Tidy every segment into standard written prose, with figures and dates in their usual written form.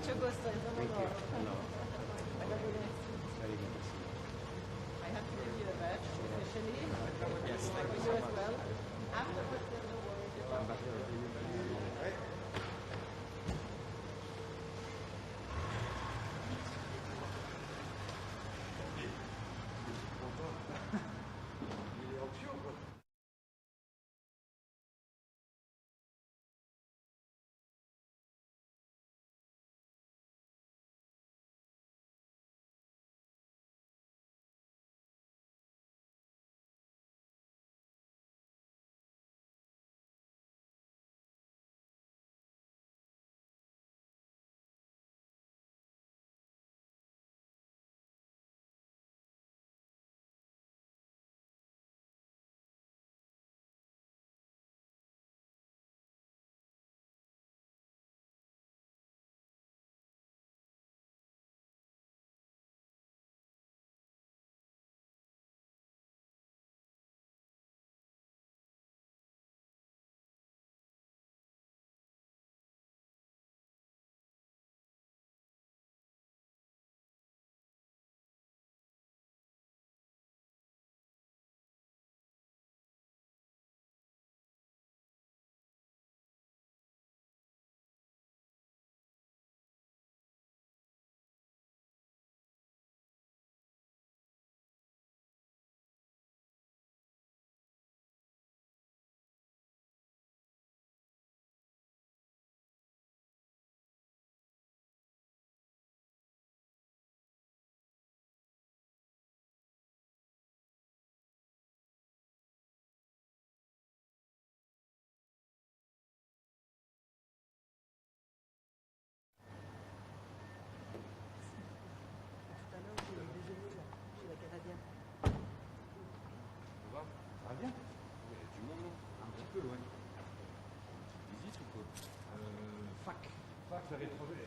Mucho gusto. Thank you. Hello. Very good to see you. I have to give you the badge officially. Yes, thank you You so as much. well. Afterwards, there's no worries. Ambassador. Ça va bien? Il y a du monde, un petit peu loin. Visite ou quoi? Fac. Fac à l'étranger.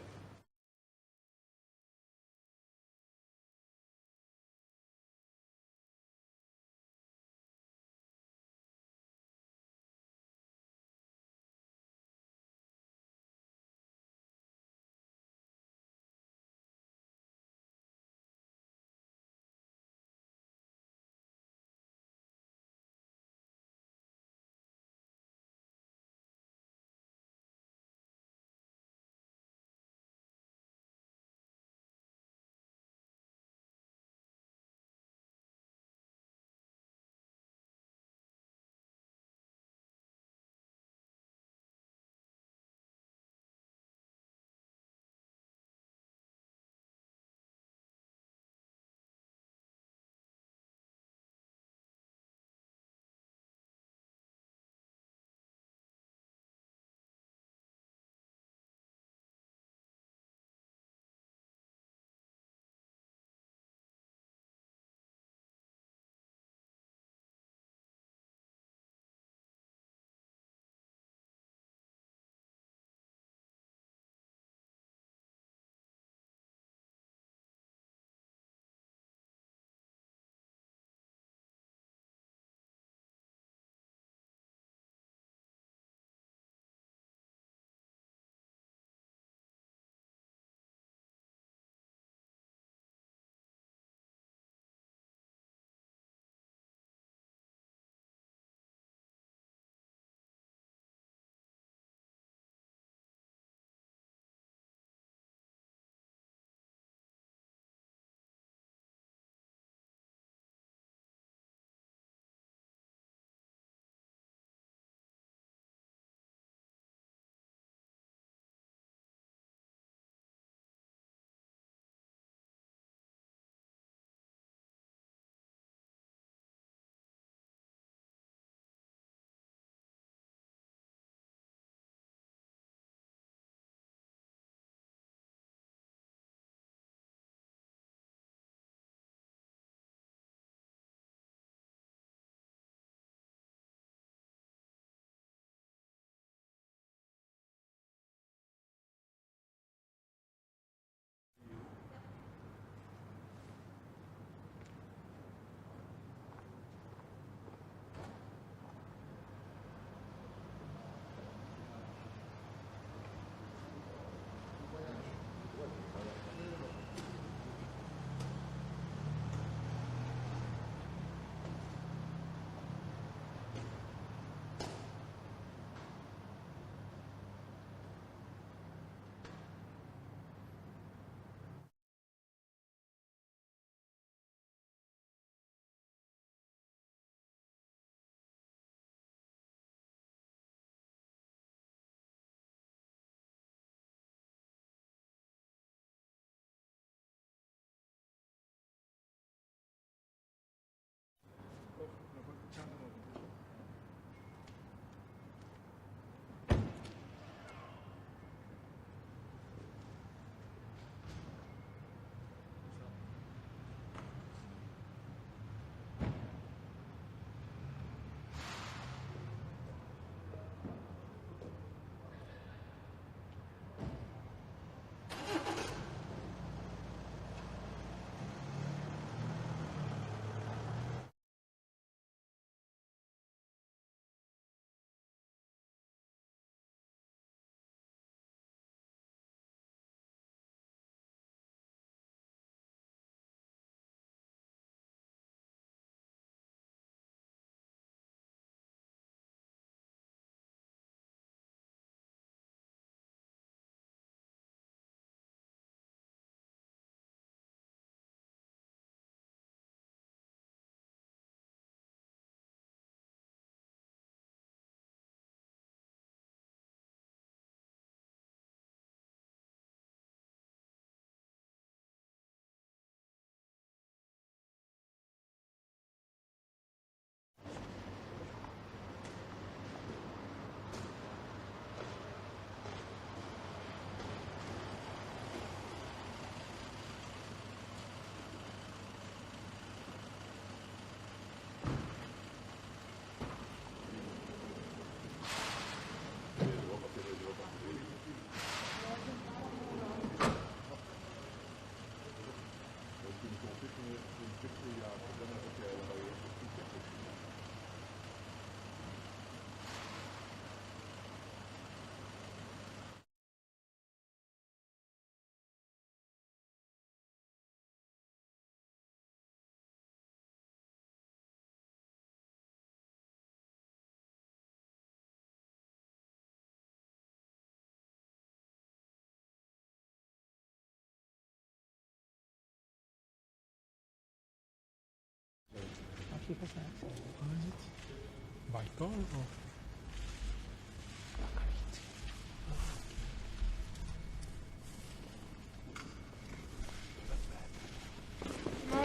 By call or?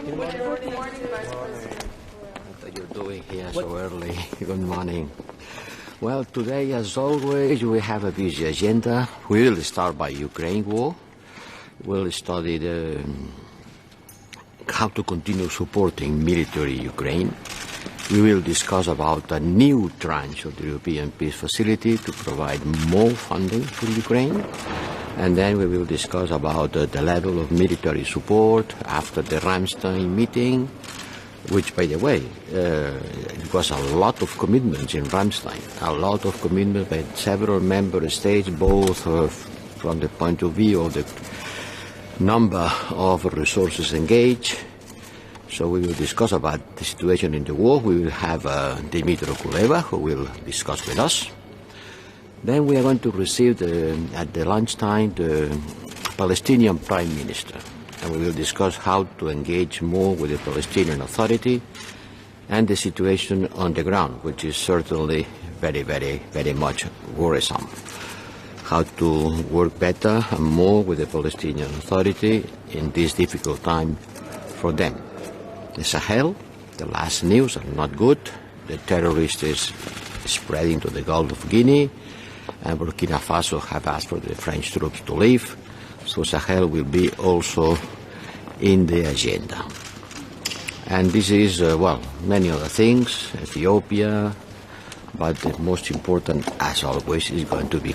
Good morning, Vice President. What are you doing here so early? Good morning. Well, today, as always, we have a busy agenda. We will start by Ukraine war. We'll study how to continue supporting military Ukraine. We will discuss about a new tranche of the European Peace Facility to provide more funding for Ukraine. And then we will discuss about the level of military support after the Ramstein meeting, which, by the way, it was a lot of commitments in Ramstein, a lot of commitments by several member states, both from the point of view of the number of resources engaged. So we will discuss about the situation in the war. We will have Dmytro Kuleba, who will discuss with us. Then we are going to receive at the lunchtime the Palestinian Prime Minister, and we will discuss how to engage more with the Palestinian Authority and the situation on the ground, which is certainly very, very, very much worrisome. How to work better and more with the Palestinian Authority in this difficult time for them. The Sahel, the last news are not good. The terrorist is spreading to the Gulf of Guinea, and Burkina Faso have asked for the French troops to leave. So Sahel will be also in the agenda. And this is, many other things, Ethiopia, but the most important, as always, is going to be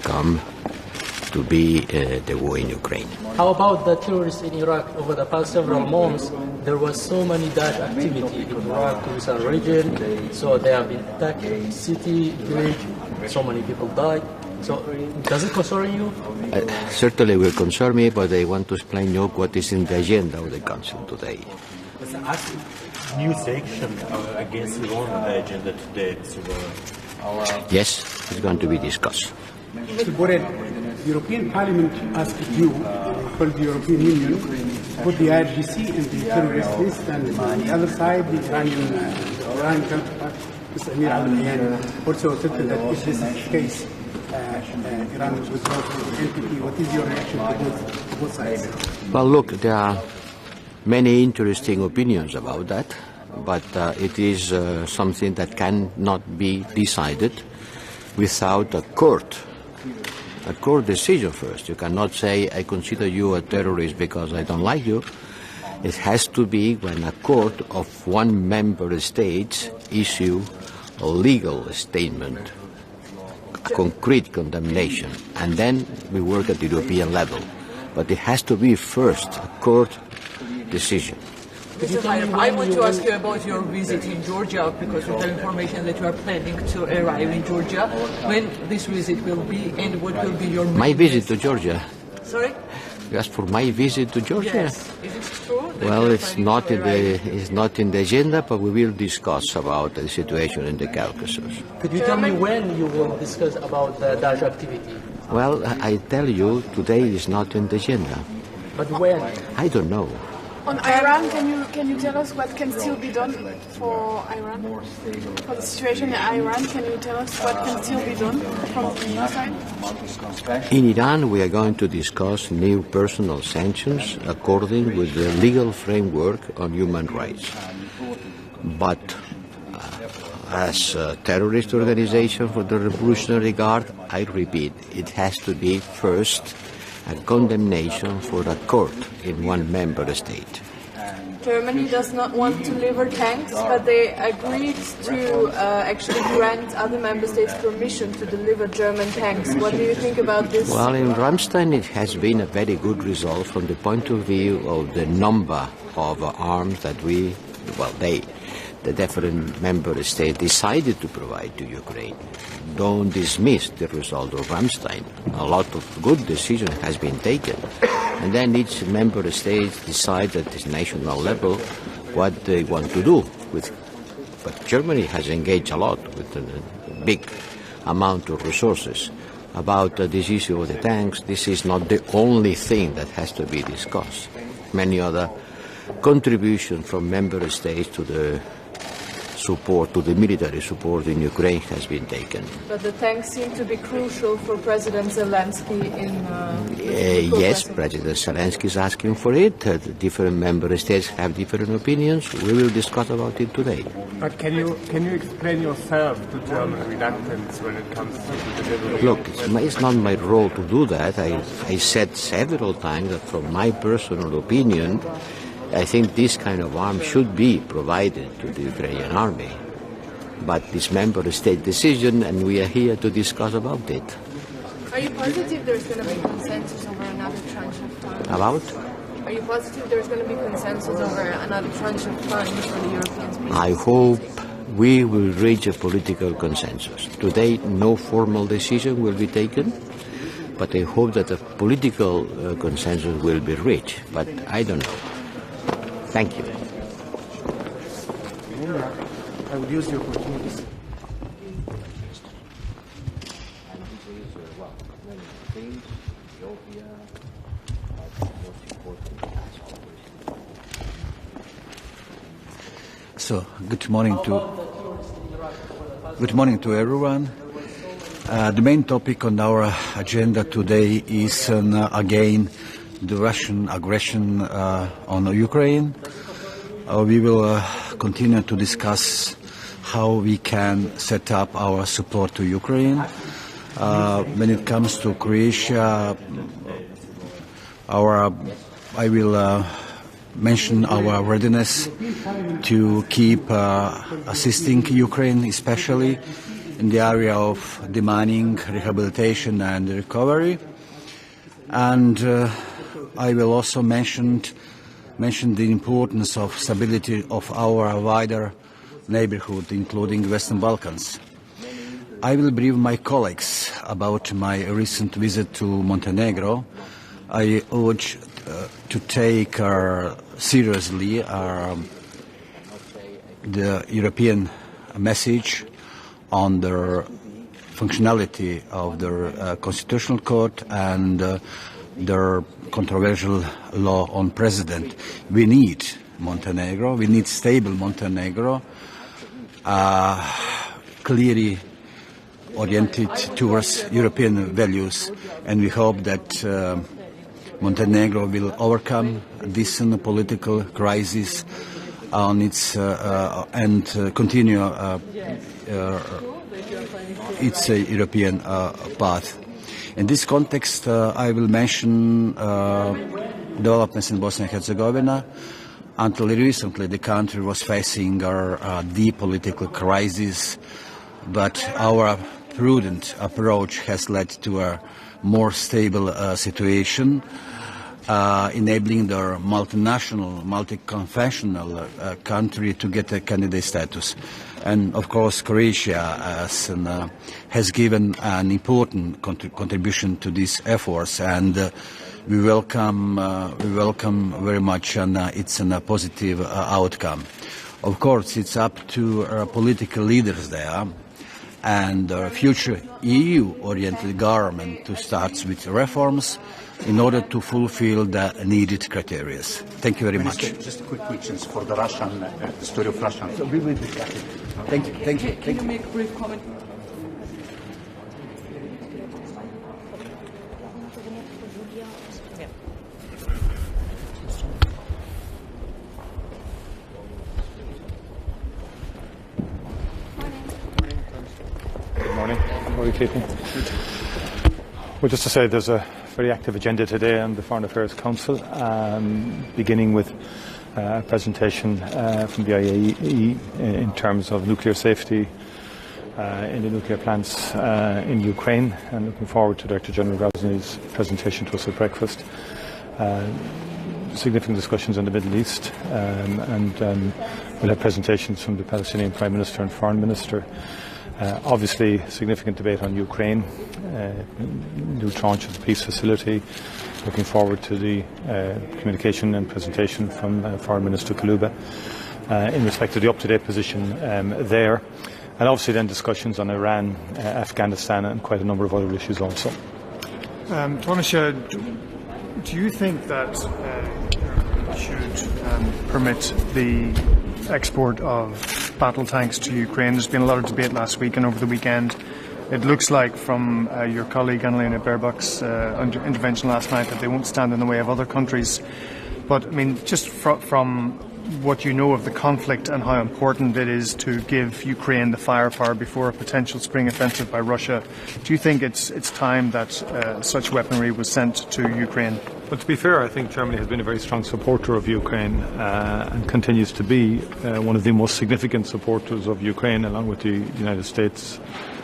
the war in Ukraine. How about the terrorists in Iraq? Over the past several months, there was so many Daesh activity in Iraq, Kurdistan region, so they have been attacking city, village, so many people died. So does it concern you? Certainly will concern me, but I want to explain you what is in the agenda of the Council today. New sanction against Iran on the agenda today, Yes, it's going to be discussed. Mr. Borrell, the European Parliament asked you, for the European Union, to put the IRGC in the terrorist list, and on the other side, the Iranian counterpart, Mr. Amir al-Hayani, also said that if this is the case, Iran will withdraw from the NPT. What is your reaction to both sides? Well, look, there are many interesting opinions about that, but it is something that cannot be decided without a court decision first. You cannot say, I consider you a terrorist because I don't like you. It has to be when a court of one member state issue a legal statement, a concrete condemnation, and then we work at the European level. But it has to be first a court decision. Mr. Hayem, I want to ask you about your visit in Georgia, because we have information that you are planning to arrive in Georgia. When this visit will be, and what will be your My visit to Georgia? Sorry? You asked for my visit to Georgia? Yes. Is it true? Well, it's not in the agenda, but we will discuss about the situation in the Caucasus. Could you tell me when you will discuss about the Daesh activity? Well, I tell you, today is not in the agenda. But when? I don't know. On Iran, can you tell us what can still be done for Iran? For the situation in Iran, can you tell us what can still be done from the EU side? In Iran, we are going to discuss new personal sanctions according with the legal framework on human rights. But as a terrorist organization for the Revolutionary Guard, I repeat, it has to be first a condemnation for a court in one member state. Germany does not want to deliver tanks, but they agreed to actually grant other member states permission to deliver German tanks. What do you think about this? Well, in Ramstein it has been a very good result from the point of view of the number of arms that the different member states decided to provide to Ukraine. Don't dismiss the result of Ramstein. A lot of good decision has been taken. And then each member state decides at this national level what they want to do. But Germany has engaged a lot with a big amount of resources. About this issue of the tanks, this is not the only thing that has to be discussed. Many other contributions from member states to the support, to the military support in Ukraine has been taken. But the tanks seem to be crucial for President Zelensky in yes, President Zelensky is asking for it. The different member states have different opinions. We will discuss about it today. But can you explain yourself to German reluctance when it comes to the delivery? Look, it's not my role to do that. I said several times that from my personal opinion, I think this kind of arms should be provided to the Ukrainian army. But it's member state decision, and we are here to discuss about it. Are you positive there's going to be consensus over another tranche of funds? About? Are you positive there's going to be consensus over another tranche of funds for the Europeans? I hope we will reach a political consensus. Today, no formal decision will be taken, but I hope that a political consensus will be reached. But I don't know. Thank you. I would use the opportunity. So, good morning to everyone. The main topic on our agenda today is again the Russian aggression on Ukraine. We will continue to discuss how we can set up our support to Ukraine. When it comes to Croatia, I will mention our readiness to keep assisting Ukraine, especially in the area of demining, rehabilitation and recovery. And I will also mention the importance of stability of our wider neighborhood, including Western Balkans. I will brief my colleagues about my recent visit to Montenegro. I urge to take seriously the European message on the functionality of the Constitutional Court and their controversial law on president. We need Montenegro, we need stable Montenegro, clearly oriented towards European values, and we hope that Montenegro will overcome this political crisis on its and continue its European path. In this context, I will mention developments in Bosnia and Herzegovina. Until recently, the country was facing a deep political crisis, but our prudent approach has led to a more stable situation, enabling the multinational, multi-confessional country to get a candidate status. And of course, Croatia has given an important contribution to these efforts, and we welcome very much its positive outcome. Of course, it's up to political leaders there and the future EU-oriented government to start with reforms in order to fulfill the needed criteria. Thank you very much. Just quick questions for the Russian, the story of Russia. So we will discuss it. Thank you. Thank you. Can you make a brief comment? Good morning. How are you keeping? Well, just to say, there's a very active agenda today on the Foreign Affairs Council, beginning with a presentation from the IAEA in terms of nuclear safety in the nuclear plants in Ukraine, and looking forward to Director General Grozny's presentation to us at breakfast. Significant discussions in the Middle East, and we'll have presentations from the Palestinian Prime Minister and Foreign Minister. Obviously, significant debate on Ukraine, new tranche of the peace facility. Looking forward to the communication and presentation from Foreign Minister Kaluba in respect to the up-to-date position there. And obviously then discussions on Iran, Afghanistan and quite a number of other issues also. Taoiseach, do you think that should permit the export of battle tanks to Ukraine. There's been a lot of debate last week and over the weekend. It looks like from your colleague Annalena Baerbock's intervention last night that they won't stand in the way of other countries. But I mean, just from what you know of the conflict and how important it is to give Ukraine the firepower before a potential spring offensive by Russia, do you think it's time that such weaponry was sent to Ukraine? Well, to be fair, I think Germany has been a very strong supporter of Ukraine and continues to be one of the most significant supporters of Ukraine, along with the United States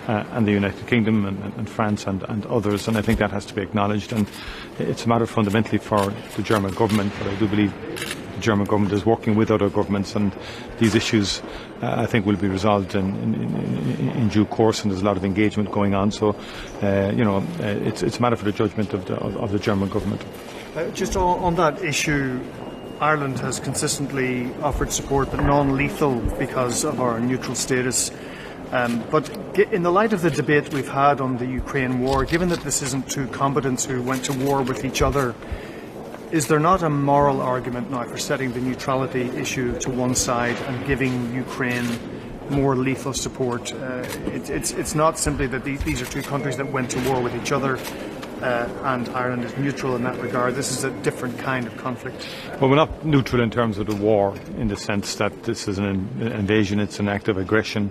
and the United Kingdom and France and others, and I think that has to be acknowledged. And it's a matter fundamentally for the German government, but I do believe the German government is working with other governments, and these issues I think will be resolved in due course, and there's a lot of engagement going on. So it's a matter for the judgment of the German government. Just on that issue, Ireland has consistently offered support, but non-lethal because of our neutral status. But in the light of the debate we've had on the Ukraine war, given that this isn't two combatants who went to war with each other, is there not a moral argument now for setting the neutrality issue to one side and giving Ukraine more lethal support? It's not simply that these are two countries that went to war with each other and Ireland is neutral in that regard. This is a different kind of conflict. Well, we're not neutral in terms of the war, in the sense that this is an invasion, it's an act of aggression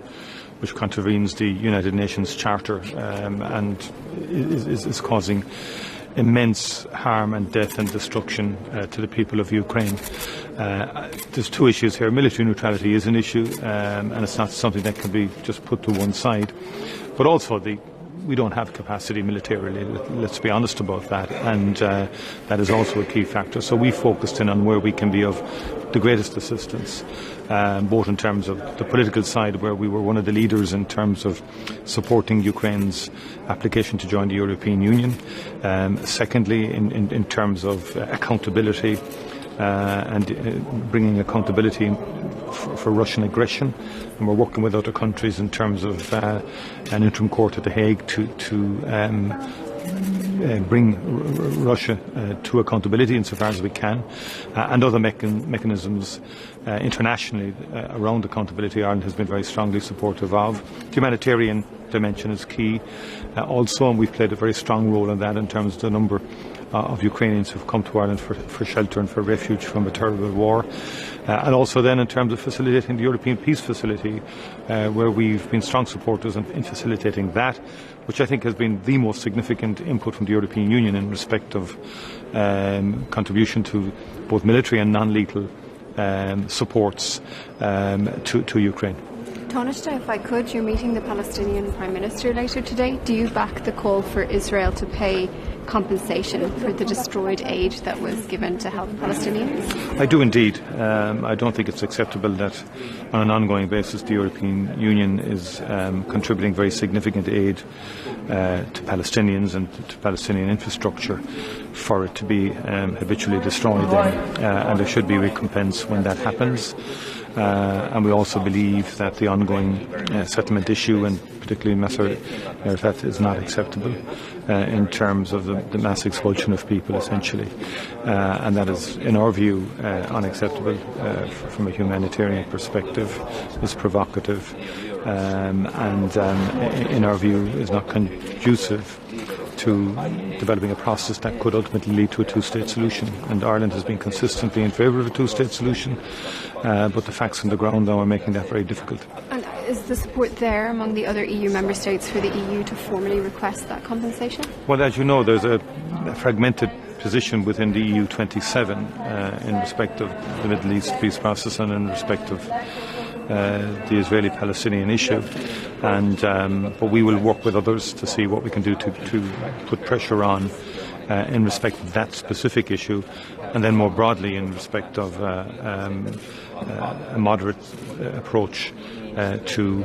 which contravenes the United Nations Charter and is causing immense harm and death and destruction to the people of Ukraine. There's two issues here. Military neutrality is an issue, and it's not something that can be just put to one side. But also we don't have capacity militarily, let's be honest about that, and that is also a key factor. So we focused in on where we can be of the greatest assistance, both in terms of the political side, where we were one of the leaders in terms of supporting Ukraine's application to join the European Union. Secondly, in terms of accountability and bringing accountability for Russian aggression. And we're working with other countries in terms of an interim court at The Hague to bring Russia to accountability insofar as we can, and other mechanisms internationally around accountability. Ireland has been very strongly supportive of. The humanitarian dimension is key also, and we've played a very strong role in that in terms of the number of Ukrainians who've come to Ireland for shelter and for refuge from a terrible war. And also then in terms of facilitating the European Peace Facility, where we've been strong supporters in facilitating that, which I think has been the most significant input from the European Union in respect of contribution to both military and non-lethal supports to Ukraine. Taoiseach, if I could, you're meeting the Palestinian Prime Minister later today. Do you back the call for Israel to pay compensation for the destroyed aid that was given to help Palestinians? I do indeed. I don't think it's acceptable that on an ongoing basis the European Union is contributing very significant aid to Palestinians and to Palestinian infrastructure for it to be habitually destroyed, and there should be recompense when that happens. And we also believe that the ongoing settlement issue, and particularly Yasser Arafat, is not acceptable in terms of the mass expulsion of people, essentially. And that is, in our view, unacceptable from a humanitarian perspective, is provocative, and in our view is not conducive to developing a process that could ultimately lead to a two-state solution. And Ireland has been consistently in favour of a two-state solution, but the facts on the ground now are making that very difficult. And is the support there among the other EU member states for the EU to formally request that compensation? Well, as you know, there's a fragmented position within the EU 27 in respect of the Middle East peace process and in respect of the Israeli-Palestinian issue, and but we will work with others to see what we can do to put pressure on in respect of that specific issue, and then more broadly in respect of a moderate approach to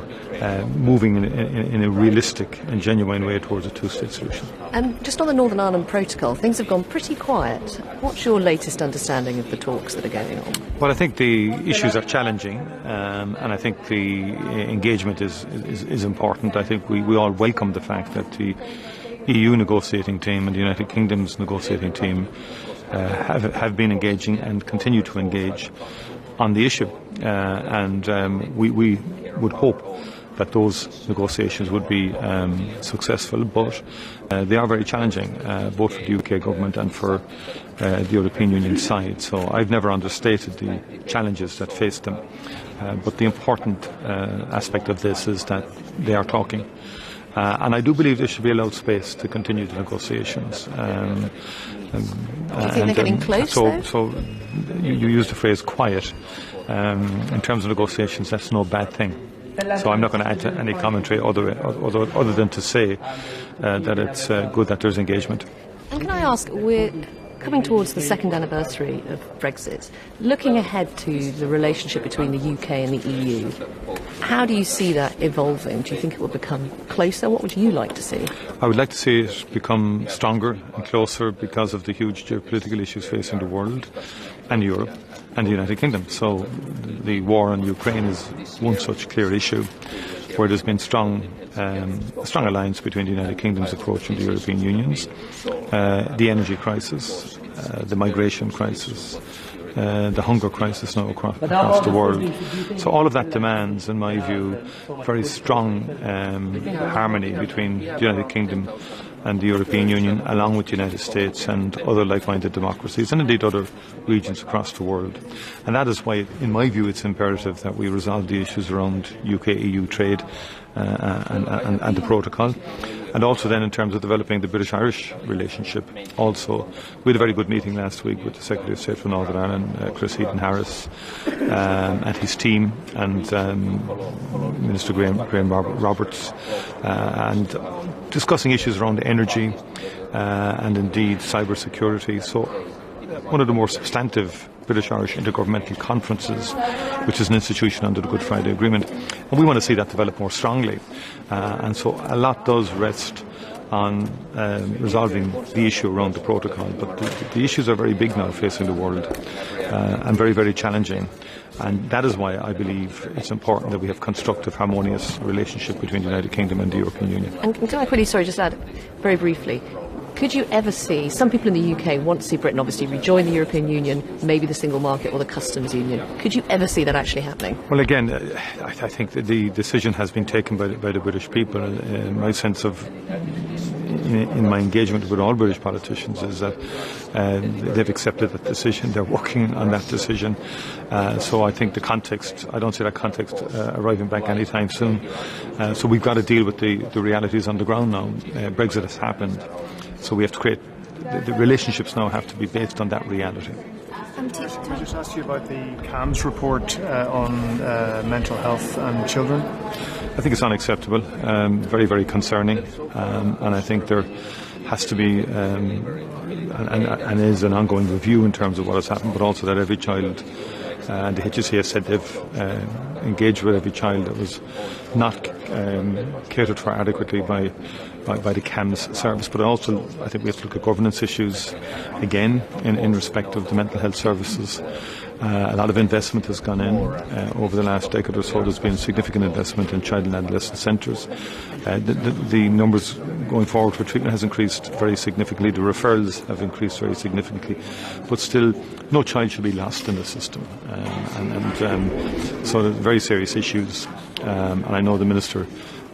moving in a realistic and genuine way towards a two-state solution. And just on the Northern Ireland Protocol, things have gone pretty quiet. What's your latest understanding of the talks that are going on? Well, I think the issues are challenging, and I think the engagement is important. I think we all welcome the fact that the EU negotiating team and the United Kingdom's negotiating team have been engaging and continue to engage. on the issue, and we would hope that those negotiations would be successful, but they are very challenging, both for the UK government and for the European Union side. So I've never understated the challenges that face them, but the important aspect of this is that they are talking. And I do believe there should be allowed space to continue the negotiations. Do you think they're getting close? So you used the phrase quiet. In terms of negotiations, that's no bad thing. So I'm not going to add to any commentary other than to say that it's good that there's engagement. And can I ask, we're coming towards the second anniversary of Brexit. Looking ahead to the relationship between the UK and the EU, how do you see that evolving? Do you think it will become closer? What would you like to see? I would like to see it become stronger and closer because of the huge geopolitical issues facing the world and Europe and the United Kingdom. So the war on Ukraine is one such clear issue where there's been a strong alliance between the United Kingdom's approach and the European Union's. The energy crisis, the migration crisis, the hunger crisis now across the world. So all of that demands, in my view, very strong harmony between the United Kingdom and the European Union, along with the United States and other like-minded democracies, and indeed other regions across the world. And that is why, in my view, it's imperative that we resolve the issues around UK-EU trade and the protocol. And also then in terms of developing the British-Irish relationship. Also, we had a very good meeting last week with the Secretary of State for Northern Ireland, Chris Heaton-Harris, and his team, and Minister Graham Roberts, and discussing issues around energy and indeed cyber security. So one of the more substantive British-Irish Intergovernmental Conferences, which is an institution under the Good Friday Agreement. And we want to see that develop more strongly. And so a lot does rest on resolving the issue around the protocol. But the issues are very big now facing the world and very, very challenging. And that is why I believe it's important that we have constructive, harmonious relationship between the United Kingdom and the European Union. And can I quickly, just add very briefly, could you ever see, some people in the UK want to see Britain obviously rejoin the European Union, maybe the single market or the customs union. Could you ever see that actually happening? Well, again, I think that the decision has been taken by the British people. My sense of, in my engagement with all British politicians, is that they've accepted that decision. They're working on that decision. So I think the context, I don't see that context arriving back anytime soon. So we've got to deal with the realities on the ground now. Brexit has happened. So we have to create, the relationships now have to be based on that reality. Can I just ask you about the CAMS report on mental health and children? I think it's unacceptable, very, very concerning, and I think there has to be, and is an ongoing review in terms of what has happened, but also that every child, and the HSE has said they've engaged with every child that was not catered for adequately by the CAMS service, but also I think we have to look at governance issues again in respect of the mental health services. A lot of investment has gone in over the last decade or so. There's been significant investment in child and adolescent centres. The numbers going forward for treatment has increased very significantly. The referrals have increased very significantly, but still no child should be lost in the system. So there's very serious issues, and I know the Minister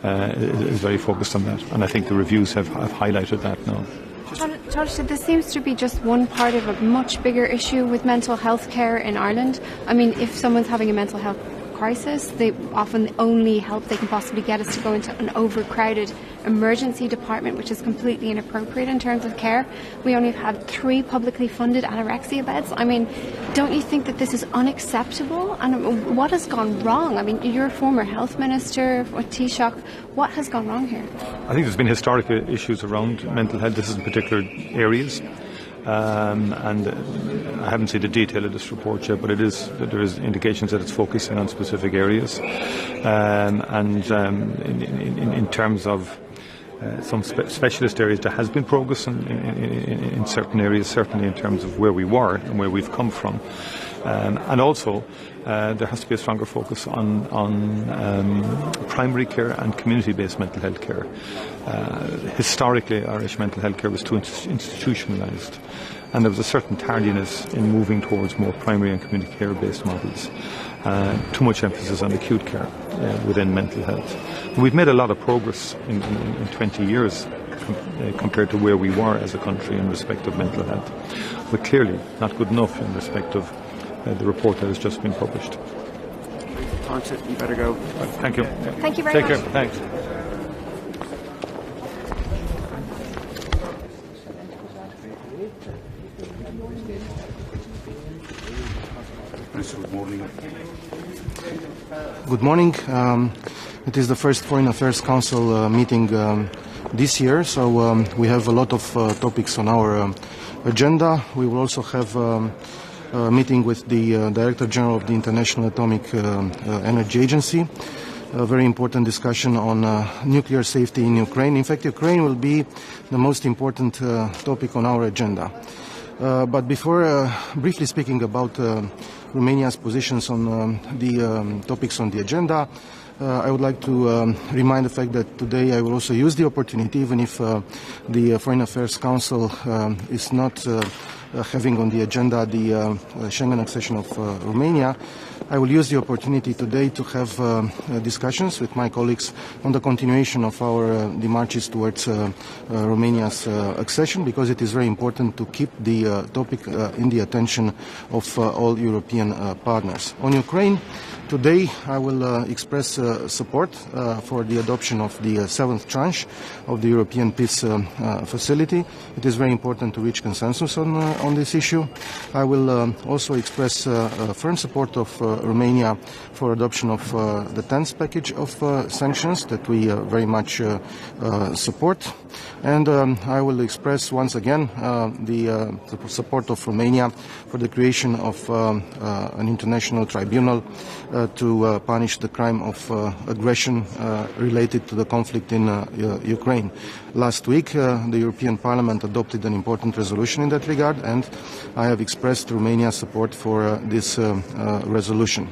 is very focused on that, and I think the reviews have highlighted that now. Josh, this seems to be just one part of a much bigger issue with mental health care in Ireland. I mean, if someone's having a mental health crisis, they often the only help they can possibly get is to go into an overcrowded emergency department, which is completely inappropriate in terms of care. We only have had 3 publicly funded anorexia beds. I mean, don't you think that this is unacceptable? And what has gone wrong? I mean, you're a former health minister or Taoiseach. What has gone wrong here? I think there's been historic issues around mental health. This is in particular areas. And I haven't seen the detail of this report yet, but there is indications that it's focusing on specific areas. In terms of some specialist areas, there has been progress in certain areas, certainly in terms of where we were and where we've come from. And also, there has to be a stronger focus on primary care and community-based mental health care. Historically, Irish mental health care was too institutionalised. and there was a certain tardiness in moving towards more primary and community care-based models. Too much emphasis on acute care within mental health. And we've made a lot of progress in 20 years compared to where we were as a country in respect of mental health, but clearly not good enough in respect of the report that has just been published. That's it. You better go. Thank you. Thank you very much. Take care. Thanks. Good morning. Good morning. It is the first Foreign Affairs Council meeting this year, so we have a lot of topics on our agenda. We will also have a meeting with the Director General of the International Atomic Energy Agency, a very important discussion on nuclear safety in Ukraine. In fact, Ukraine will be the most important topic on our agenda. But before briefly speaking about Romania's positions on the topics on the agenda, I would like to remind the fact that today I will also use the opportunity, even if the Foreign Affairs Council is not having on the agenda the Schengen accession of Romania, I will use the opportunity today to have discussions with my colleagues on the continuation of our demarches towards Romania's accession, because it is very important to keep the topic in the attention of all European partners. On Ukraine, today I will express support for the adoption of the 7th tranche of the European Peace Facility. It is very important to reach consensus on this issue. I will also express firm support of Romania for adoption of the 10th package of sanctions that we very much support. And I will express once again the support of Romania for the creation of an international tribunal to punish the crime of aggression related to the conflict in Ukraine. Last week, the European Parliament adopted an important resolution in that regard, and I have expressed Romania's support for this resolution.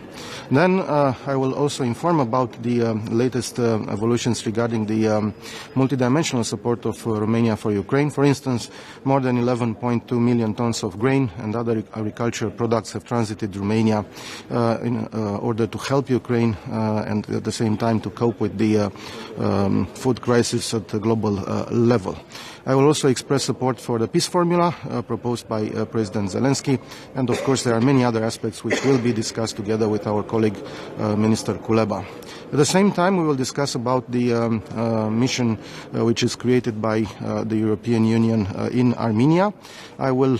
Then I will also inform about the latest evolutions regarding the multidimensional support of Romania for Ukraine. For instance, more than 11.2 million tons of grain and other agricultural products have transited Romania in order to help Ukraine and at the same time to cope with the food crisis at the global level. I will also express support for the peace formula proposed by President Zelensky, and of course there are many other aspects which will be discussed together with our colleague Minister Kuleba. At the same time, we will discuss about the mission which is created by the European Union in Armenia. I will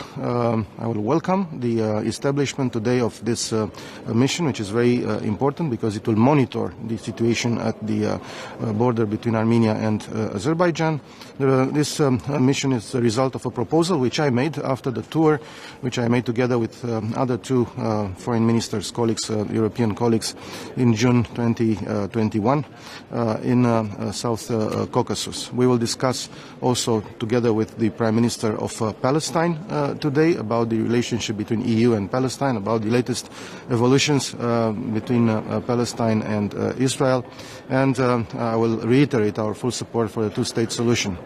welcome the establishment today of this mission, which is very important because it will monitor the situation at the border between Armenia and Azerbaijan. This mission is the result of a proposal which I made after the tour, which I made together with other two foreign ministers, colleagues, European colleagues, in June 2021 in South Caucasus. We will discuss also together with the Prime Minister of Palestine today about the relationship between EU and Palestine, about the latest evolutions between Palestine and Israel, and I will reiterate our full support for the two-state solution.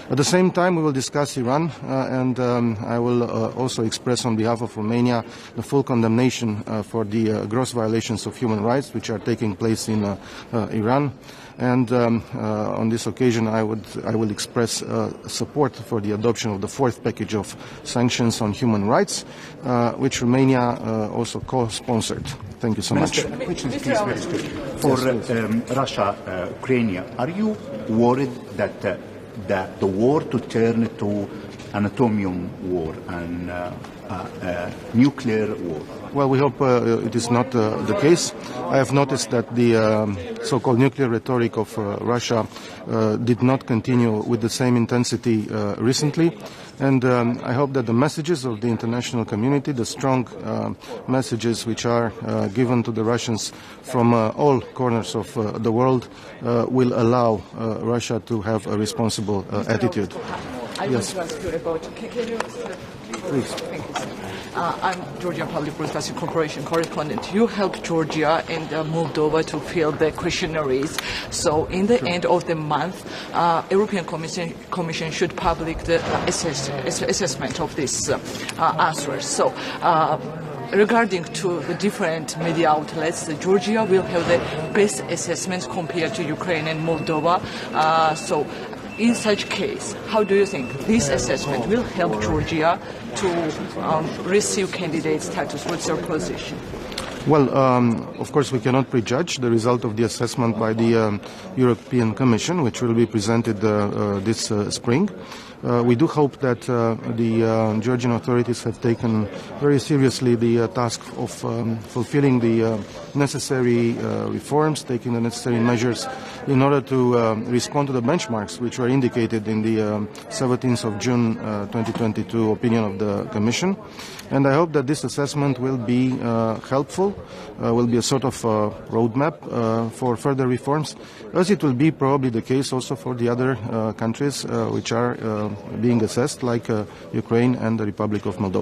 At the same time, we will discuss Iran, and I will also express on behalf of Romania the full condemnation for the gross violations of human rights which are taking place in Iran. And on this occasion, I will express support for the adoption of the 4th package of sanctions on human rights, which Romania also co-sponsored. Thank you so much. For Russia, Ukraine, are you worried that the war to turn to an atomium war and nuclear war? Well, we hope it is not the case. I have noticed that the so-called nuclear rhetoric of Russia did not continue with the same intensity recently. And I hope that the messages of the international community, the strong messages which are given to the Russians from all corners of the world, will allow Russia to have a responsible attitude. I want to ask you about, can you, please. Thank you, sir. I'm Georgian Public Broadcasting Corporation correspondent. You helped Georgia and Moldova to fill the questionnaires. So in the end of the month, European Commission should publish the assessment of these answers. So regarding to the different media outlets, Georgia will have the best assessments compared to Ukraine and Moldova. So in such case, how do you think this assessment will help Georgia to receive candidate status? What's your position? Well, of course, we cannot prejudge the result of the assessment by the European Commission, which will be presented this spring. We do hope that the Georgian authorities have taken very seriously the task of fulfilling the necessary reforms, taking the necessary measures in order to respond to the benchmarks which were indicated in the 17th of June 2022 opinion of the Commission. And I hope that this assessment will be helpful, will be a sort of roadmap for further reforms, as it will be probably the case also for the other countries which are being assessed, like Ukraine and the Republic of Moldova.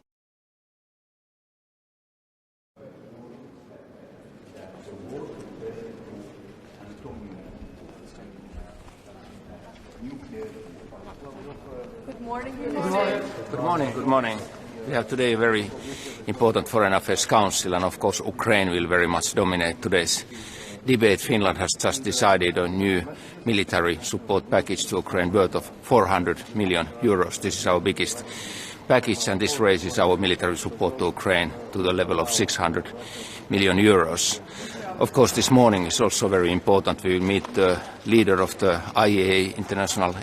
Good morning. Good morning. Good morning. We have today a very important Foreign Affairs Council, and of course Ukraine will very much dominate today's debate. Finland has just decided on a new military support package to Ukraine worth of 400 million euros. This is our biggest package, and this raises our military support to Ukraine to the level of 600 million euros. Of course, this morning is also very important. We will meet the leader of the IAEA, International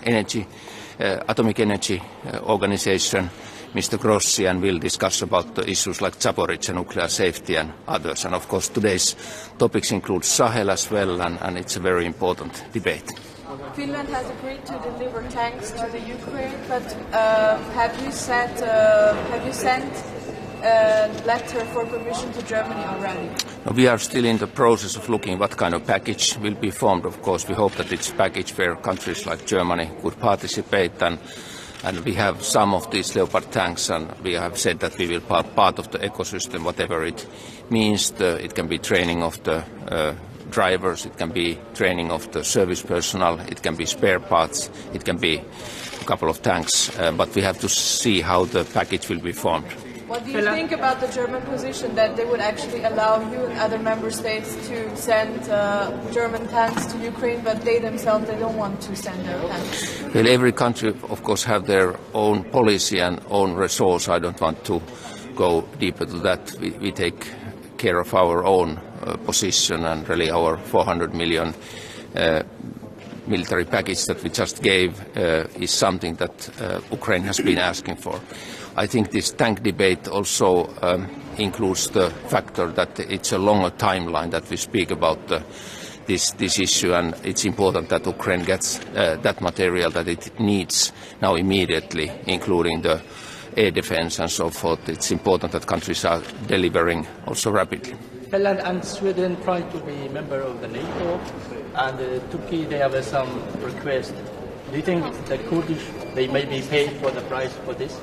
Atomic Energy Organization, Mr. Grossi, and we'll discuss about the issues like Zaporizhzhia nuclear safety and others. And of course today's topics include Sahel as well, and it's a very important debate. Finland has agreed to deliver tanks to the Ukraine, but have you sent a letter for permission to Germany already? We are still in the process of looking what kind of package will be formed. Of course, we hope that it's a package where countries like Germany could participate, and we have some of these Leopard tanks, and we have said that we will be part of the ecosystem, whatever it means. It can be training of the drivers, it can be training of the service personnel, it can be spare parts, it can be a couple of tanks, but we have to see how the package will be formed. What do you think about the German position that they would actually allow you and other member states to send German tanks to Ukraine, but they themselves, they don't want to send their tanks? Well, every country, of course, have their own policy and own resource. I don't want to go deeper to that. We take care of our own position, and really our 400 million military package that we just gave is something that Ukraine has been asking for. I think this tank debate also includes the factor that it's a longer timeline that we speak about this issue, and it's important that Ukraine gets that material that it needs now immediately, including the air defense and so forth. It's important that countries are delivering also rapidly. Finland and Sweden try to be member of the NATO, and Turkey, they have some request. Do you think the Kurdish, they may be paid for the price for this?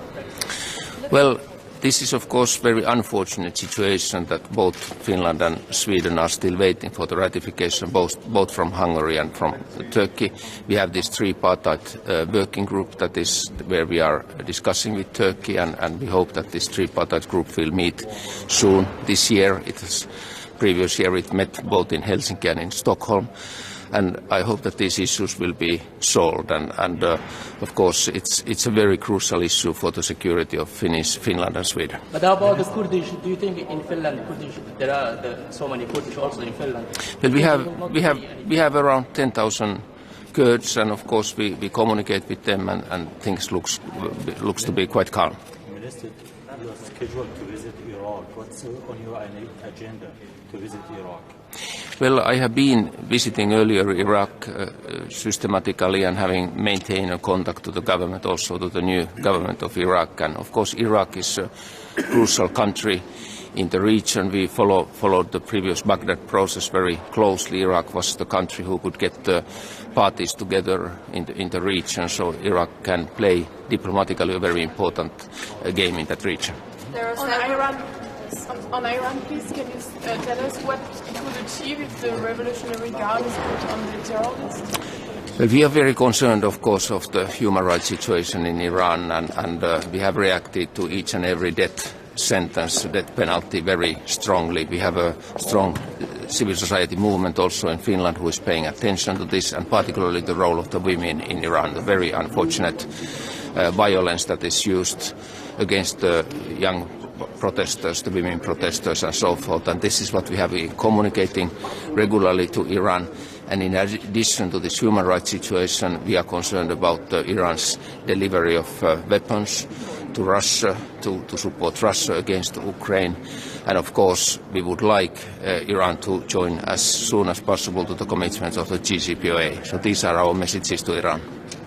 Well, this is of course a very unfortunate situation that both Finland and Sweden are still waiting for the ratification, both from Hungary and from Turkey. We have this tripartite working group that is where we are discussing with Turkey, and we hope that this tripartite group will meet soon this year. Previous year it met both in Helsinki and in Stockholm. And I hope that these issues will be solved. And of course, it's a very crucial issue for the security of Finland and Sweden. But how about the Kurdish? Do you think in Finland, Kurdish, there are so many Kurdish also in Finland? Well, we have around 10,000 Kurds, and of course we communicate with them, and things looks to be quite calm. Minister, you are scheduled to visit Iraq. What's on your agenda to visit Iraq? Well, I have been visiting earlier Iraq systematically and having maintained a contact to the government, also to the new government of Iraq. And of course Iraq is a crucial country in the region. We followed the previous Baghdad process very closely. Iraq was the country who could get the parties together in the region, so Iraq can play diplomatically a very important game in that region. On Iran, please, can you tell us what it would achieve if the Revolutionary Guard is put on the terror list? Well, we are very concerned, of course, of the human rights situation in Iran, and we have reacted to each and every death sentence, death penalty, very strongly. We have a strong civil society movement also in Finland who is paying attention to this, and particularly the role of the women in Iran, the very unfortunate violence that is used against the young protesters, the women protesters and so forth. And this is what we have been communicating regularly to Iran. And in addition to this human rights situation, we are concerned about Iran's delivery of weapons to Russia, to support Russia against Ukraine. And of course, we would like Iran to join as soon as possible to the commitments of the JCPOA. So these are our messages to Iran.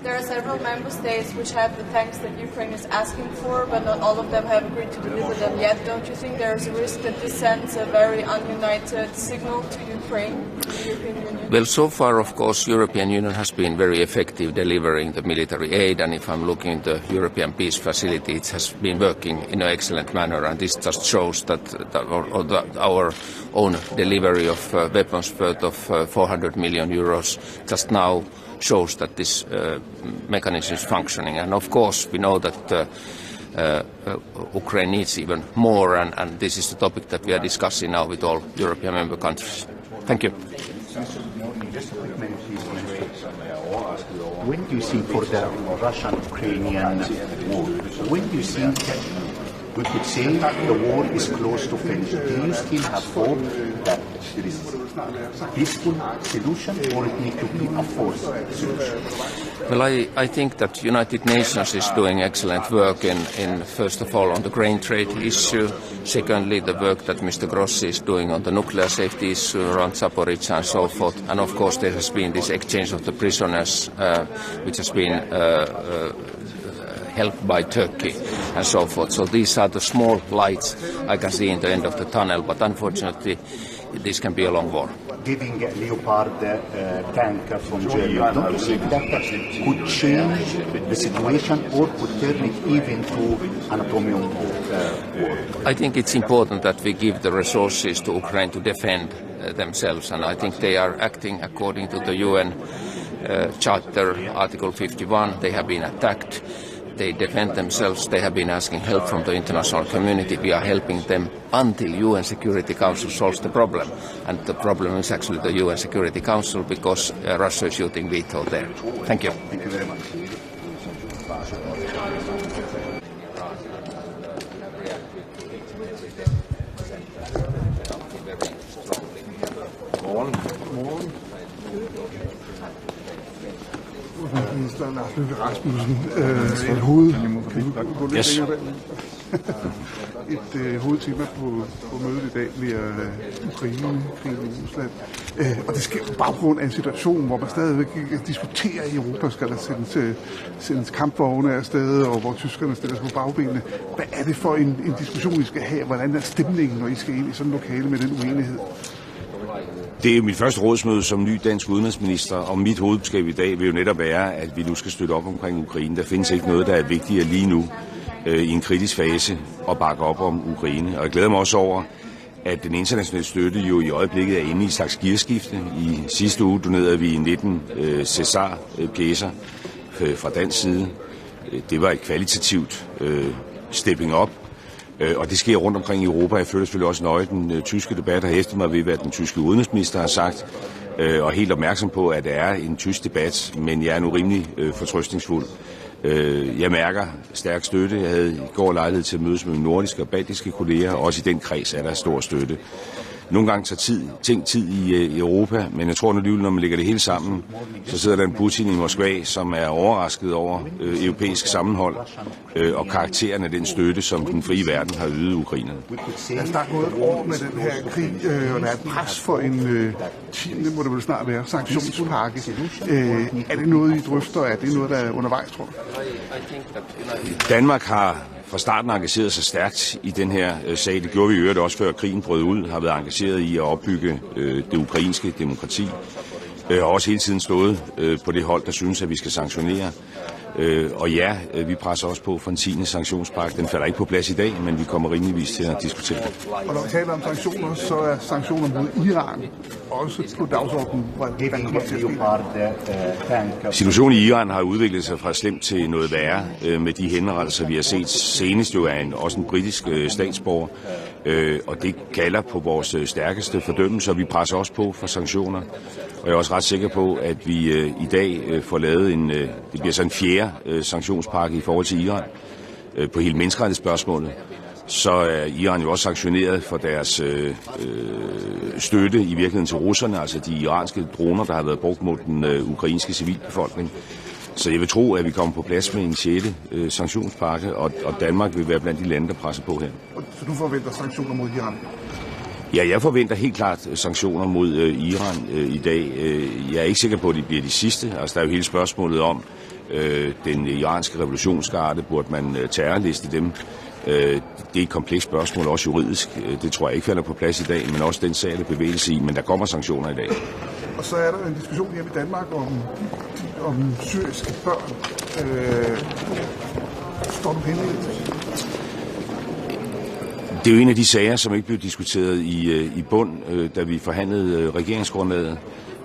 There are several member states which have the tanks that Ukraine is asking for, but not all of them have agreed to deliver them yet. Don't you think there is a risk that this sends a very ununited signal to Ukraine, the European Union? Well, so far, of course, European Union has been very effective delivering the military aid, and if I'm looking at the European Peace Facility, it has been working in an excellent manner, and this just shows that our own delivery of weapons worth of 400 million euros just now shows that this mechanism is functioning. And of course, we know that Ukraine needs even more, and this is the topic that we are discussing now with all European member countries. Thank you. When do you think for the Russian-Ukrainian war, when do you think we could say the war is close to finish? Do you still have hope that there is a peaceful solution, or it needs to be a forced solution? Well, I think that United Nations is doing excellent work in first of all on the grain trade issue. Secondly, the work that Mr. Grossi is doing on the nuclear safety issue around Zaporizhzhia and so forth. And of course, there has been this exchange of the prisoners, which has been helped by Turkey and so forth. So these are the small lights I can see in the end of the tunnel, but unfortunately this can be a long war. Giving a Leopard tank from Germany, don't you think that could change the situation or could turn it even to an atomic war? I think it's important that we give the resources to Ukraine to defend themselves, and I think they are acting according to the UN Charter, Article 51. They have been attacked. They defend themselves. They have been asking help from the international community. We are helping them until UN Security Council solves the problem. And the problem is actually the UN Security Council, because Russia is using veto there. Thank you. Thank you very much. Udenrigsminister Lars Løkke Rasmussen, et hovedtema på mødet i dag bliver Ukraine, krigen i Rusland. Og det sker på baggrund af en situation, hvor man stadigvæk diskuterer i Europa, skal der sendes kampvogne afsted, og hvor tyskerne stiller sig på bagbenene. Hvad er det for en diskussion, I skal have? Hvordan er stemningen, når I skal ind i sådan en lokale med den uenighed? Det er jo mit første rådsmøde som ny dansk udenrigsminister, og mit hovedbudskab i dag vil jo netop være, at vi nu skal støtte op omkring Ukraine. Der findes ikke noget, der er vigtigere lige nu i en kritisk fase at bakke op om Ukraine. Og jeg glæder mig også over, at den internationale støtte jo i øjeblikket er inde i et slags gearskifte. I sidste uge donerede vi 19 Cæsar-pjecer fra dansk side. Det var et kvalitativt stepping up. Og det sker rundt omkring i Europa. Jeg følger selvfølgelig også nøje den tyske debat, har hæftet mig ved, hvad den tyske udenrigsminister har sagt, og helt opmærksom på, at der er en tysk debat, men jeg er nu rimelig fortrøstningsfuld. Jeg mærker stærk støtte. Jeg havde i går lejlighed til at mødes med mine nordiske og baltiske kolleger, og også i den kreds er der stor støtte. Nogle gange tager ting tid i Europa, men jeg tror nu alligevel, når man lægger det hele sammen, så sidder der en Putin i Moskva, som er overrasket over europæisk sammenhold og karakteren af den støtte, som den frie verden har ydet ukrainerne. Der er gået et år med den her krig, og der er et pres for en 10. må det vel snart være, sanktionspakke. Er det noget, I drøfter? Er det noget, der er undervejs, tror du? Danmark har fra starten engageret sig stærkt i den her sag. Det gjorde vi i øvrigt også før krigen brød ud, har været engageret i at opbygge det ukrainske demokrati. Og også hele tiden stået på det hold, der synes, at vi skal sanktionere. Og ja, vi presser også på for en 10. sanktionspakke. Den falder ikke på plads i dag, men vi kommer rimeligvis til at diskutere det. Og når vi taler om sanktioner, så er sanktioner mod Iran også på dagsordenen. Situationen i Iran har udviklet sig fra slemt til noget værre med de henrettelser, vi har set. Senest jo er også en britisk statsborger, og det kalder på vores stærkeste fordømmelse, og vi presser også på for sanktioner. Og jeg er også ret sikker på, at vi i dag får lavet det bliver så en 4. sanktionspakke i forhold til Iran på hele menneskerettighedsspørgsmålet. Så er Iran jo også sanktioneret for deres støtte i virkeligheden til russerne, altså de iranske droner, der har været brugt mod den ukrainske civilbefolkning. Så jeg vil tro, at vi kommer på plads med en 6. sanktionspakke, og Danmark vil være blandt de lande, der presser på her. Så du forventer sanktioner mod Iran? Ja, jeg forventer helt klart sanktioner mod Iran i dag. Jeg er ikke sikker på, at det bliver de sidste. Altså, der er jo hele spørgsmålet om den iranske revolutionsgarde. Burde man terrorliste dem? Det er et komplekst spørgsmål, også juridisk. Det tror jeg ikke falder på plads i dag, men også den sag, der bevægelse i. Men der kommer sanktioner i dag. Og så er der en diskussion hjemme i Danmark om syriske børn. Står du henne? Det er jo en af de sager, som ikke blev diskuteret i bund, da vi forhandlede regeringsgrundlaget.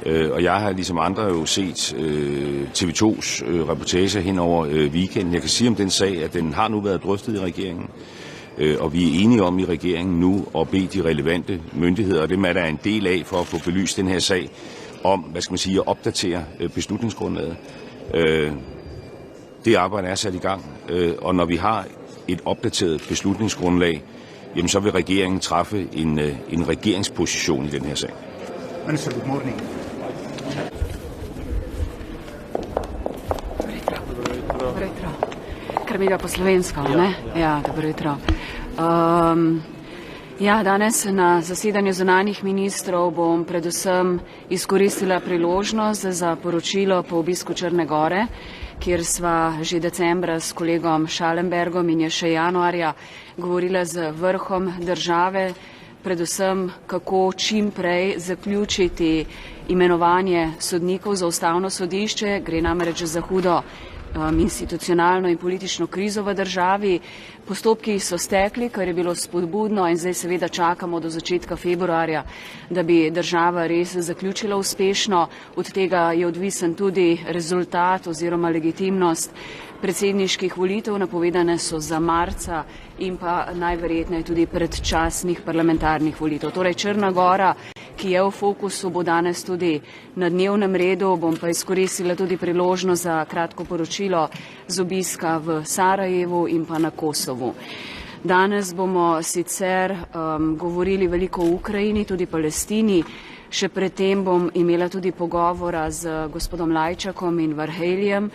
Og jeg har ligesom andre jo set TV2's reportage hen over weekenden. Jeg kan sige om den sag, at den har nu været drøftet i regeringen. Og vi er enige om i regeringen nu at bede de relevante myndigheder, og dem er der en del af for at få belyst den her sag, om, hvad skal man sige, at opdatere beslutningsgrundlaget. Det arbejde er sat i gang, og når vi har et opdateret beslutningsgrundlag, jamen så vil regeringen træffe en regeringsposition i den her sag. Minister, good morning. Krmila po slovensko, ne? Ja, dobro jutro. Ja, danes na zasedanju zunanjih ministrov bom predvsem izkoristila priložnost za poročilo po obisku Črne Gore, kjer sva že decembra s kolegom Schallenbergom in je še januarja govorila z vrhom države, predvsem kako čim prej zaključiti imenovanje sodnikov za ustavno sodišče. Gre namreč za hudo institucionalno in politično krizo v državi. Postopki so stekli, kar je bilo spodbudno, in zdaj seveda čakamo do začetka februarja, da bi država res zaključila uspešno. Od tega je odvisen tudi rezultat oziroma legitimnost predsedniških volitev, napovedane so za marca, in pa najverjetneje tudi predčasnih parlamentarnih volitev. Torej Črna Gora, ki je v fokusu, bo danes tudi na dnevnem redu. Bom pa izkoristila tudi priložnost za kratko poročilo z obiska v Sarajevu in pa na Kosovu. Danes bomo sicer govorili veliko o Ukrajini, tudi Palestini. Še predtem bom imela tudi pogovora z gospodom Lajčakom in Varheljem,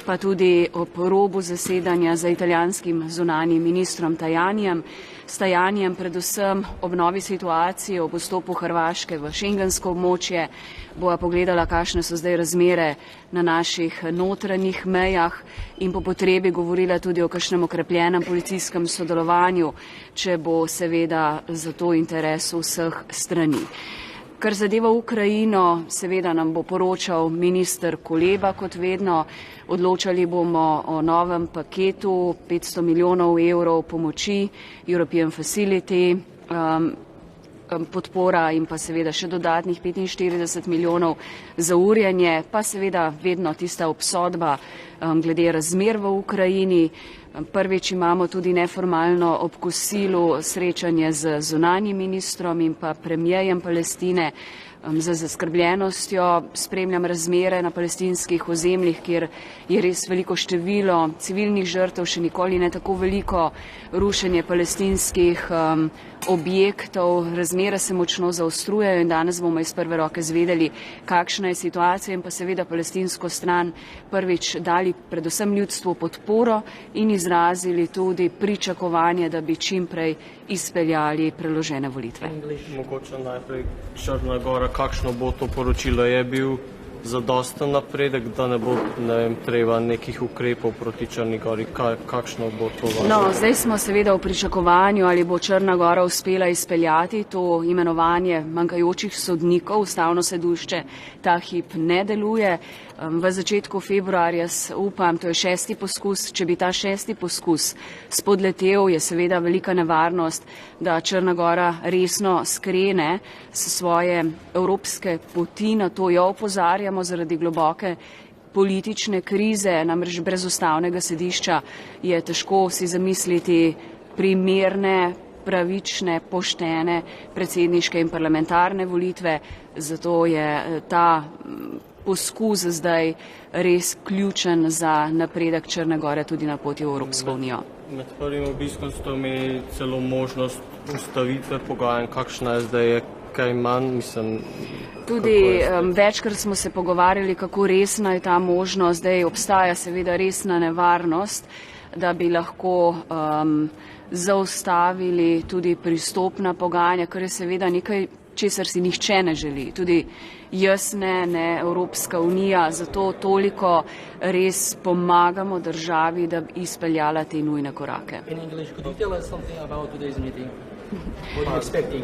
pa tudi o porobu zasedanja z italijanskim zunanjim ministrom Tajanjem. S Tajanjem predvsem ob novi situaciji, ob vstopu Hrvaške v šengensko območje, bova pogledala, kakšne so zdaj razmere na naših notranjih mejah, in po potrebi govorila tudi o kakšnem okrepljenem policijskem sodelovanju, če bo seveda za to interes vseh strani. Kar zadeva Ukrajino, seveda nam bo poročal minister Kuleba, kot vedno. Odločali bomo o novem paketu 500 milijonov evrov pomoči, European Facility, podpora in pa seveda še dodatnih 45 milijonov za urjenje, pa seveda vedno tista obsodba glede razmer v Ukrajini. Prvič imamo tudi neformalno ob kosilu srečanje z zunanjim ministrom in pa premierjem Palestine. Z zaskrbljenostjo spremljam razmere na palestinskih ozemljih, kjer je res veliko število civilnih žrtev, še nikoli ne tako veliko, rušenje palestinskih objektov, razmere se močno zaostrujejo in danes bomo iz prve roke zvedeli, kakšna je situacija, in pa seveda palestinsko stran prvič dali predvsem ljudstvu podporo in izrazili tudi pričakovanje, da bi čim prej izpeljali preložene volitve. Mogoče najprej Črna Gora, kakšno bo to poročilo? Je bil zadosten napredek, da ne bo treba nekih ukrepov proti Črni Gori? Kakšno bo to vaše? No, zdaj smo seveda v pričakovanju, ali bo Črna Gora uspela izpeljati to imenovanje manjkajočih sodnikov. Ustavno sodišče ta hip ne deluje. V začetku februarja upam, to je 6. poskus. Če bi ta 6. poskus spodletel, je seveda velika nevarnost, da Črna Gora resno skrene s svoje evropske poti. Na to jo opozarjamo zaradi globoke politične krize, namreč brez ustavnega sodišča je težko si zamisliti primerne, pravične, poštene predsedniške in parlamentarne volitve. Zato je ta poskus zdaj res ključen za napredek Črne Gore tudi na poti v Evropsko unijo. Med prvim obiskom ste imeli celo možnost ustavitve pogajanj. Kakšna je zdaj? Kaj manj, Tudi večkrat smo se pogovarjali, kako resna je ta možnost. Zdaj obstaja seveda resna nevarnost, da bi lahko zaustavili tudi pristopna pogajanja, kar je seveda nekaj, česar si nihče ne želi. Tudi jaz ne Evropska unija, zato toliko res pomagamo državi, da bi izpeljala te nujne korake. What are you expecting?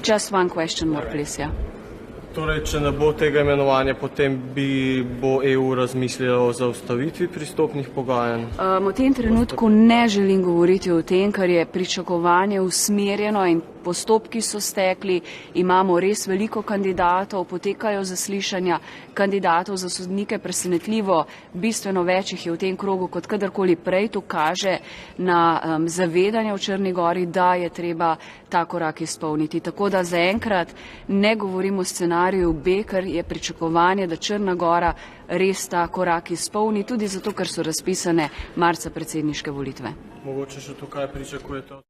Just one question more, please, yeah. Torej, če ne bo tega imenovanja, potem bo EU razmislila o zaustavitvi pristopnih pogajanj? V tem trenutku ne želim govoriti o tem, ker je pričakovanje usmerjeno in postopki so stekli, imamo res veliko kandidatov, potekajo zaslišanja kandidatov za sodnike, presenetljivo, bistveno več jih je v tem krogu kot kadarkoli prej. To kaže na zavedanje v Črni Gori, da je treba ta korak izpolniti. Tako da zaenkrat ne govorimo o scenariju B, ker je pričakovanje, da Črna Gora res ta korak izpolni, tudi zato, ker so razpisane marca predsedniške volitve. Mogoče še tukaj pričakujete?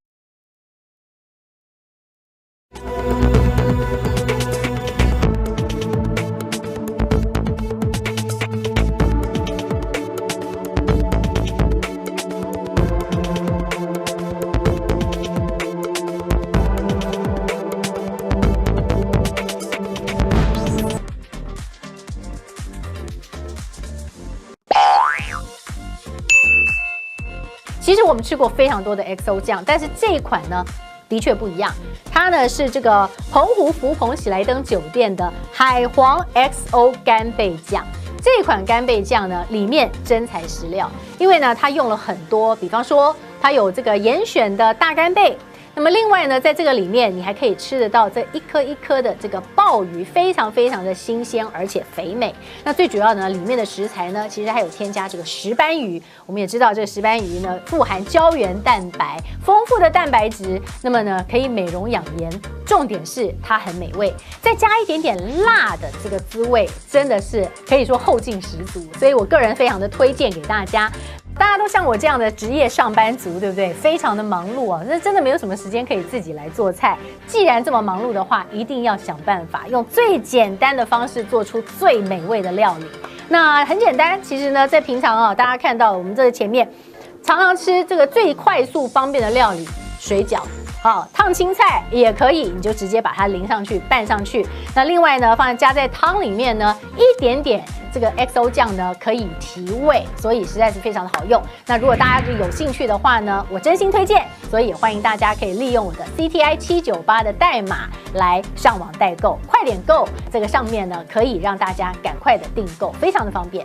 其实我们吃过非常多的 XO 酱，但是这一款呢的确不一样。它呢是这个澎湖福朋喜来登酒店的海皇 XO 干贝酱。这款干贝酱呢里面真材实料，因为呢它用了很多，比方说它有这个严选的大干贝。那么另外呢，在这个里面你还可以吃得到这一颗一颗的这个鲍鱼，非常非常的新鲜而且肥美。那最主要呢，里面的食材呢，其实还有添加这个石斑鱼。我们也知道这个石斑鱼呢，富含胶原蛋白，丰富的蛋白质，那么呢可以美容养颜。重点是它很美味，再加一点点辣的这个滋味，真的是可以说后劲十足。所以我个人非常的推荐给大家。大家都像我这样的职业上班族，对不对？非常的忙碌啊，那真的没有什么时间可以自己来做菜。既然这么忙碌的话，一定要想办法用最简单的方式做出最美味的料理。那很简单，其实呢，在平常啊，大家看到我们这个前面常常吃这个最快速方便的料理，水饺。烫青菜也可以，你就直接把它淋上去拌上去。那另外呢，加在汤里面呢，一点点这个 XO 酱呢可以提味，所以实在是非常的好用。那如果大家有兴趣的话呢，我真心推荐，所以也欢迎大家可以利用我的 CTI798的代码来上网代购，快点购。这个上面呢可以让大家赶快的订购，非常的方便。